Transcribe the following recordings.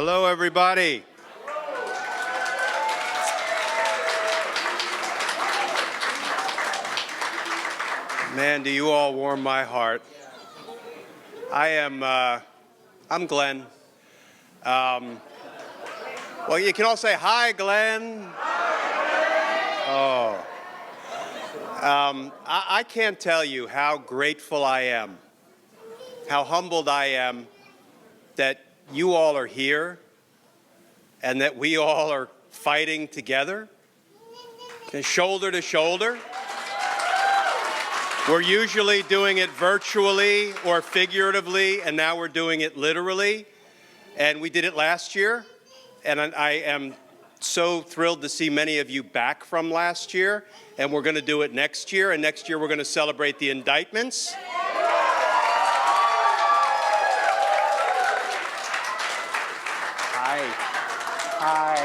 Hello, everybody. Man, do you all warm my heart. I'm Glenn. Well, you can all say, hi, Glenn. Oh. I can't tell you how grateful I am, how humbled I am that you all are here and that we all are fighting together, shoulder to shoulder. We're usually doing it virtually or figuratively, and now we're doing it literally. And we did it last year, and I am so thrilled to see many of you back from last year, and we're going to do it next year, and next year we're going to celebrate the indictments. Hi.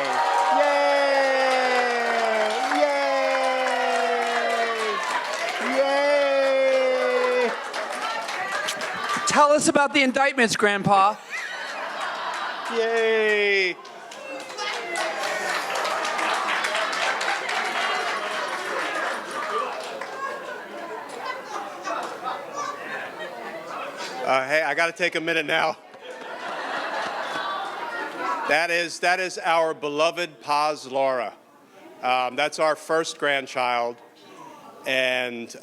Yay! Tell us about the indictments, Grandpa. Yay! Hey, I got to take a minute now. That is our beloved Paz Laura. That's our first grandchild. And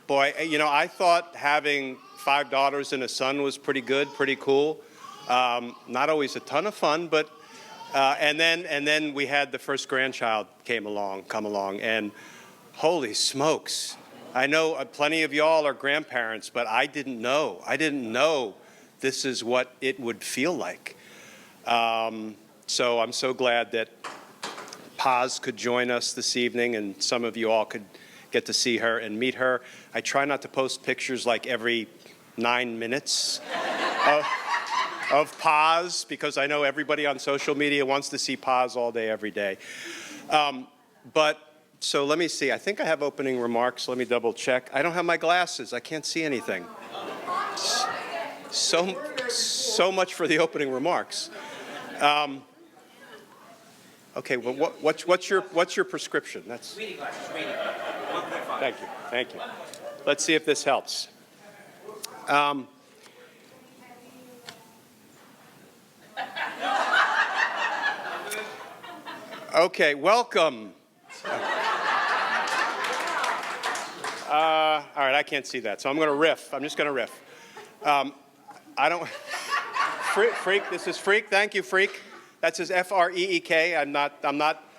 boy, you know, I thought having 5 daughters and a son was pretty good, pretty cool. Not always a ton of fun, but and then we had the first grandchild come along, and holy smokes! I know plenty of y'all are grandparents, but I didn't know. This is what it would feel like. So I'm so glad that Paz could join us this evening, and some of you all could get to see her and meet her. I try not to post pictures like every 9 minutes of Paz, because I know everybody on social media wants to see Paz all day, every day. So let me see. I think I have opening remarks. Let me double check. I don't have my glasses. I can't see anything. So much for the opening remarks. Okay. Well, what's your prescription? That's reading glasses. Reading. 1.5. Thank you. Let's see if this helps. Okay. Welcome. All right, I can't see that, so I'm going to riff. I'm just going to riff. I don't. Freak. This is Freak. Thank you, Freak. That's his F-R-E-E-K.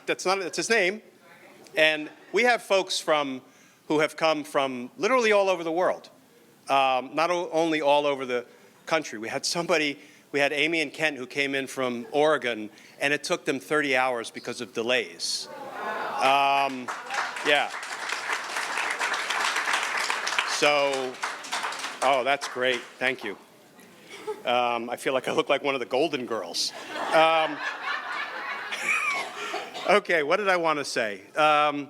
That's his name. And we have folks who have come from literally all over the world. Not only all over the country. We had Amy and Kent who came in from Oregon, and it took them 30 hours because of delays. Yeah. So, oh, that's great. Thank you. I feel like I look like one of the Golden Girls. Okay, what did I want to say? I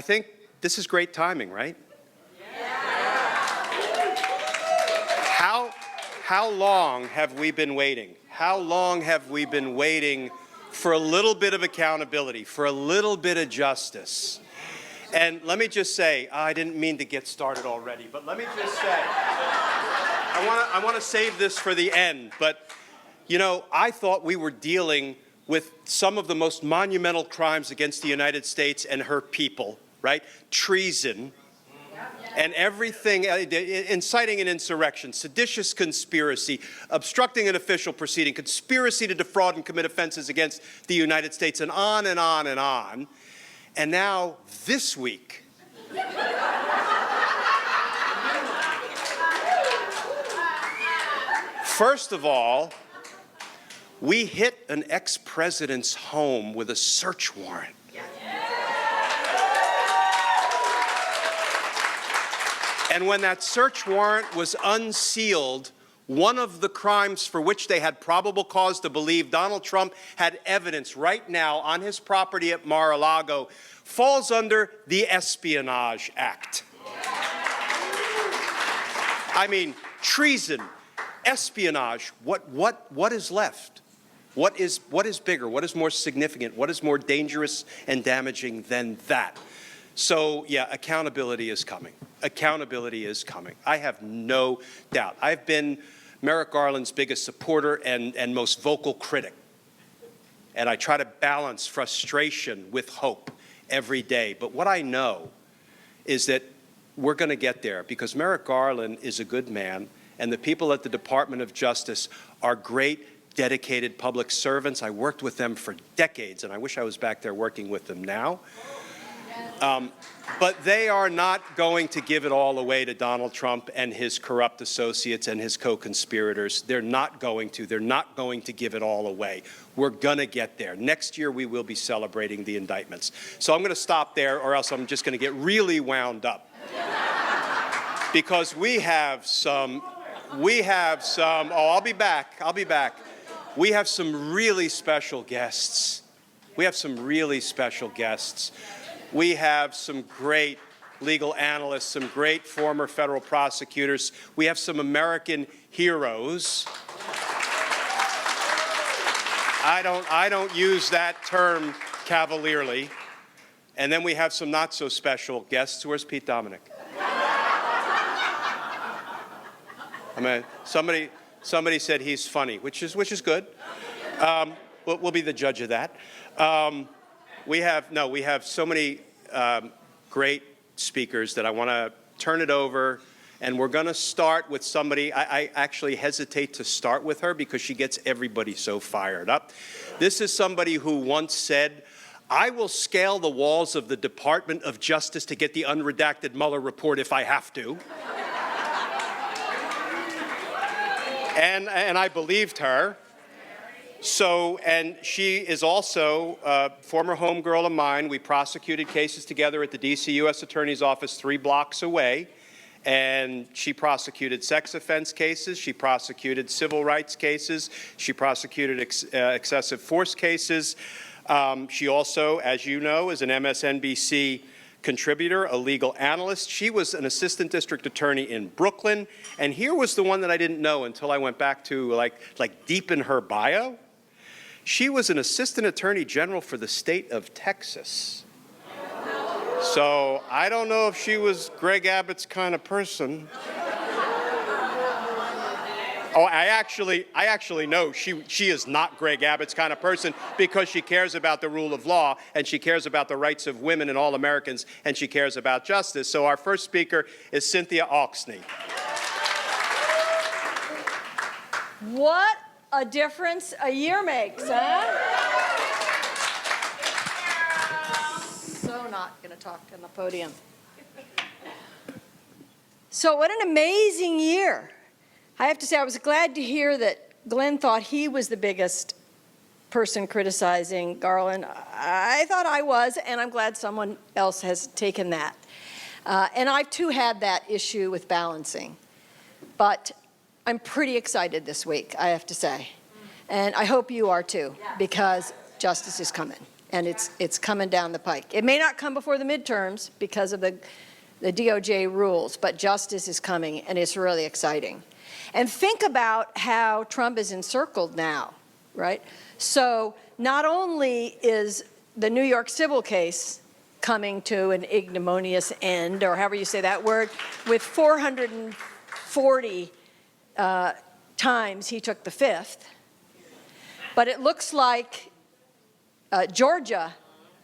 think this is great timing, right? How long have we been waiting? How long have we been waiting for a little bit of accountability, for a little bit of justice? And let me just say, I didn't mean to get started already, but let me just say, I want to save this for the end, but you know, I thought we were dealing with some of the most monumental crimes against the United States and her people, right? Treason and everything, inciting an insurrection, seditious conspiracy, obstructing an official proceeding, conspiracy to defraud and commit offenses against the United States, and on and on and on. And now, this week, first of all, we hit an ex-president's home with a search warrant. And when that search warrant was unsealed, one of the crimes for which they had probable cause to believe Donald Trump had evidence right now on his property at Mar-a-Lago falls under the Espionage Act. I mean, treason, espionage. What is left? What is bigger? What is more significant? What is more dangerous and damaging than that? So, yeah, accountability is coming. Accountability is coming. I have no doubt. I've been Merrick Garland's biggest supporter and most vocal critic. And I try to balance frustration with hope every day. But what I know is that we're going to get there because Merrick Garland is a good man, and the people at the Department of Justice are great, dedicated public servants. I worked with them for decades, and I wish I was back there working with them now. But they are not going to give it all away to Donald Trump and his corrupt associates and his co-conspirators. They're not going to. They're not going to give it all away. We're going to get there. Next year, we will be celebrating the indictments. So I'm going to stop there, or else I'm just going to get really wound up. Because we have some, oh, I'll be back. We have some really special guests. We have some great legal analysts, some great former federal prosecutors. We have some American heroes. I don't use that term cavalierly. And then we have some not so special guests. Where's Pete Dominick? I mean, somebody said he's funny, which is good. We'll be the judge of that. We have so many great speakers that I want to turn it over, and we're going to start with somebody. I actually hesitate to start with her because she gets everybody so fired up. This is somebody who once said, "I will scale the walls of the Department of Justice to get the unredacted Mueller report if I have to." And I believed her. So, and she is also a former homegirl of mine. We prosecuted cases together at the D.C. U.S. Attorney's Office 3 blocks away. And she prosecuted sex offense cases. She prosecuted civil rights cases. She prosecuted excessive force cases. She also, as you know, is an MSNBC contributor, a legal analyst. She was an assistant district attorney in Brooklyn. And here was the one that I didn't know until I went back to like deep in her bio. She was an assistant attorney general for the state of Texas. So I don't know if she was Greg Abbott's kind of person. Oh, I actually know she is not Greg Abbott's kind of person because she cares about the rule of law and she cares about the rights of women and all Americans and she cares about justice. So our first speaker is Cynthia Alksne. What a difference a year makes, huh? So not going to talk on the podium. So what an amazing year. I have to say, I was glad to hear that Glenn thought he was the biggest person criticizing Garland. I thought I was, and I'm glad someone else has taken that. And I, too, had that issue with balancing. But I'm pretty excited this week, I have to say. And I hope you are, too, because justice is coming, and it's coming down the pike. It may not come before the midterms because of the DOJ rules, but justice is coming, and it's really exciting. And think about how Trump is encircled now, right? So not only is the New York civil case coming to an ignominious end, or however you say that word, with 440 times he took the fifth, but it looks like Georgia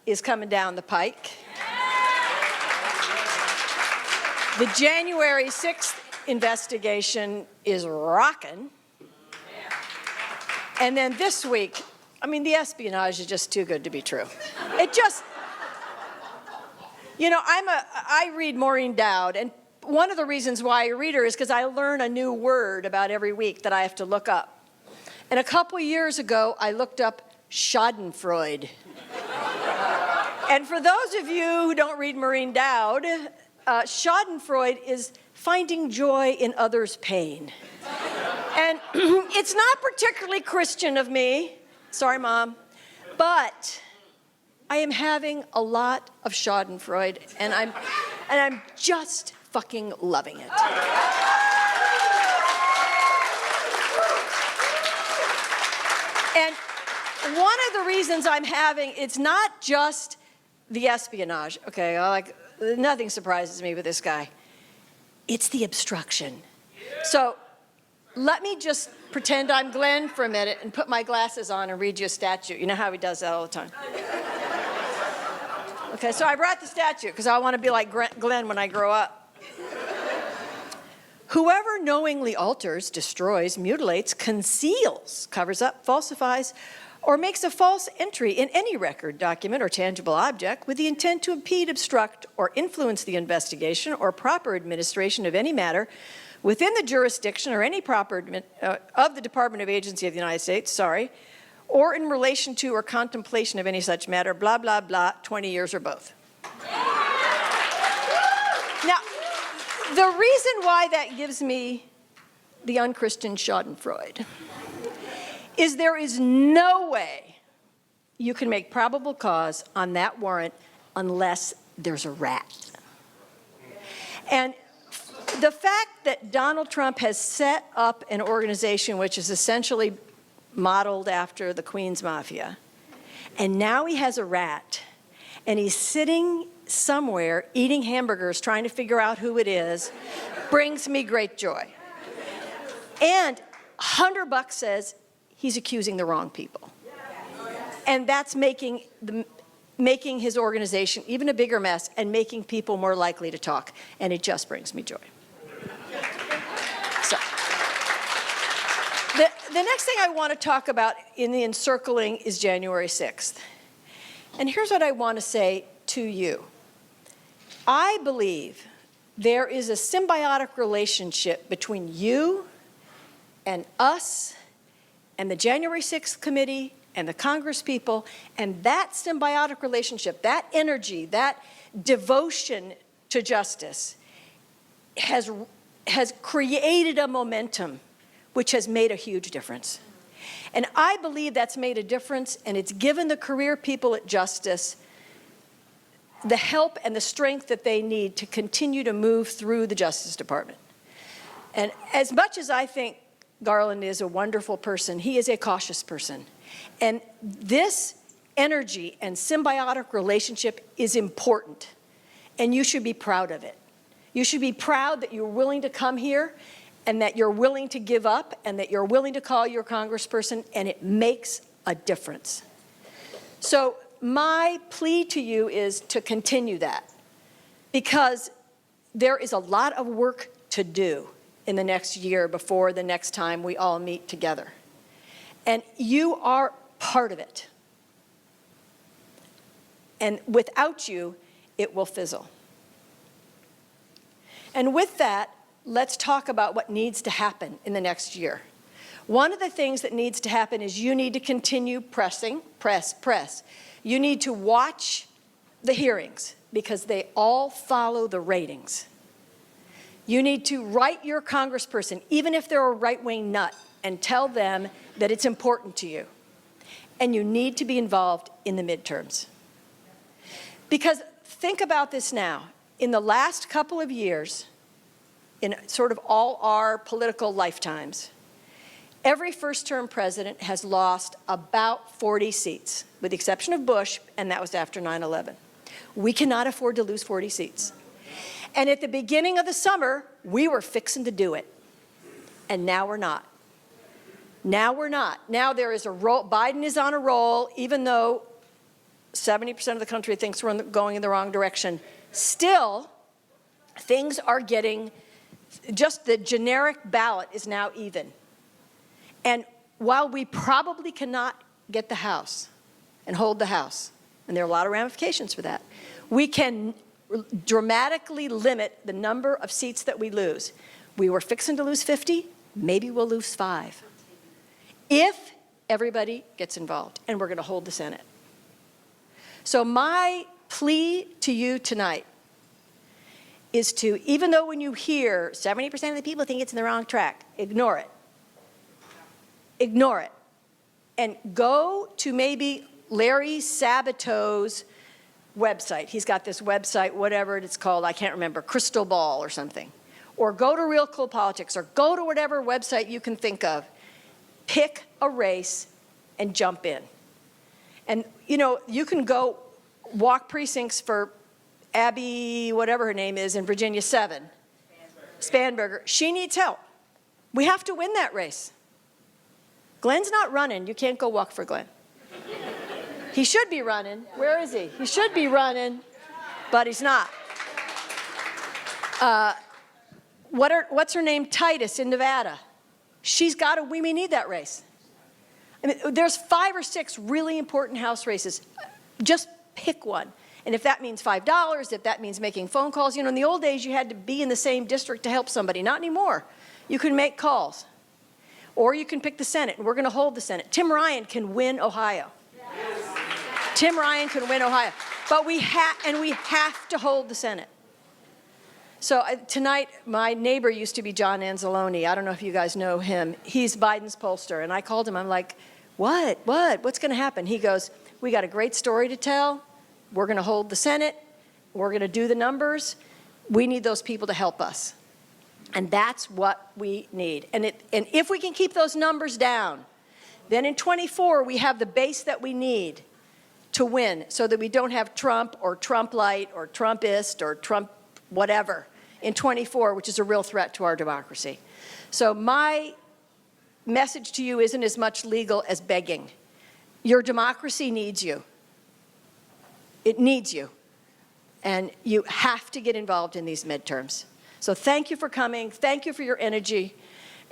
is coming down the pike. The January 6th investigation is rocking. And then this week, I mean, the espionage is just too good to be true. It just, you know, I read Maureen Dowd, and one of the reasons why I read her is because I learn a new word about every week that I have to look up. And a couple years ago, I looked up Schadenfreude. And for those of you who don't read Maureen Dowd, Schadenfreude is finding joy in others' pain. And it's not particularly Christian of me, sorry, Mom, but I am having a lot of Schadenfreude, and I'm just fucking loving it. And one of the reasons I'm having, it's not just the espionage, okay? Nothing surprises me with this guy. It's the obstruction. So let me just pretend I'm Glenn for a minute and put my glasses on and read you a statute. You know how he does that all the time. Okay, so I brought the statute because I want to be like Glenn when I grow up. Whoever knowingly alters, destroys, mutilates, conceals, covers up, falsifies, or makes a false entry in any record, document, or tangible object with the intent to impede, obstruct, or influence the investigation or proper administration of any matter within the jurisdiction or any proper of the Department of Agency of the United States, or in relation to or contemplation of any such matter, blah, blah, blah, 20 years or both. Now, the reason why that gives me the unchristian schadenfreude is there is no way you can make probable cause on that warrant unless there's a rat. And the fact that Donald Trump has set up an organization which is essentially modeled after the Queen's Mafia, and now he has a rat, and he's sitting somewhere eating hamburgers trying to figure out who it is, brings me great joy. And Hunter Buck says he's accusing the wrong people. And that's making his organization even a bigger mess and making people more likely to talk. And it just brings me joy. So, the next thing I want to talk about in the encircling is January 6th. And here's what I want to say to you. I believe there is a symbiotic relationship between you and us and the January 6th committee and the Congress people, and that symbiotic relationship, that energy, that devotion to justice has created a momentum which has made a huge difference. And I believe that's made a difference, and it's given the career people at Justice the help and the strength that they need to continue to move through the Justice Department. And as much as I think Garland is a wonderful person, he is a cautious person. And this energy and symbiotic relationship is important, and you should be proud of it. You should be proud that you're willing to come here and that you're willing to give up and that you're willing to call your congressperson, and it makes a difference. So my plea to you is to continue that, because there is a lot of work to do in the next year before the next time we all meet together. And you are part of it. And without you, it will fizzle. And with that, let's talk about what needs to happen in the next year. One of the things that needs to happen is you need to continue pressing, press. You need to watch the hearings because they all follow the ratings. You need to write your congressperson, even if they're a right-wing nut, and tell them that it's important to you. And you need to be involved in the midterms. Because think about this now. In the last couple of years, in sort of all our political lifetimes, every first-term president has lost about 40 seats, with the exception of Bush, and that was after 9/11. We cannot afford to lose 40 seats. And at the beginning of the summer, we were fixing to do it. And now we're not. Now we're not. Now there is a roll. Biden is on a roll, even though 70% of the country thinks we're going in the wrong direction. Still, things are getting, just the generic ballot is now even. And while we probably cannot get the House and hold the House, and there are a lot of ramifications for that, we can dramatically limit the number of seats that we lose. We were fixing to lose 50, maybe we'll lose 5. If everybody gets involved, and we're going to hold the Senate. So my plea to you tonight is to, even though when you hear 70% of the people think it's in the wrong track, ignore it. Ignore it. And go to maybe Larry Sabato's website. He's got this website, whatever it's called, I can't remember, Crystal Ball or something. Or go to Real Cool Politics, or go to whatever website you can think of. Pick a race and jump in. And, you know, you can go walk precincts for Abby, whatever her name is, in Virginia 7. Spanberger. She needs help. We have to win that race. Glenn's not running. You can't go walk for Glenn. He should be running. Where is he? He should be running, but he's not. What's her name? Titus in Nevada. She's got to, we need that race. I mean, there's 5 or 6 really important House races. Just pick one. And if that means $5, if that means making phone calls, you know, in the old days you had to be in the same district to help somebody. Not anymore. You can make calls. Or you can pick the Senate, and we're going to hold the Senate. Tim Ryan can win Ohio. Yes. Tim Ryan can win Ohio. But we have to hold the Senate. So tonight, my neighbor used to be John Anzalone. I don't know if you guys know him. He's Biden's pollster. And I called him. I'm like, what? What's going to happen? He goes, we got a great story to tell. We're going to hold the Senate. We're going to do the numbers. We need those people to help us. And that's what we need. And if we can keep those numbers down, then in 24, we have the base that we need to win so that we don't have Trump or Trump light or Trumpist or Trump whatever in 24, which is a real threat to our democracy. So my message to you isn't as much legal as begging. Your democracy needs you. It needs you. And you have to get involved in these midterms. So thank you for coming. Thank you for your energy.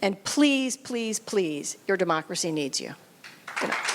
And please, please, please, your democracy needs you. Good night.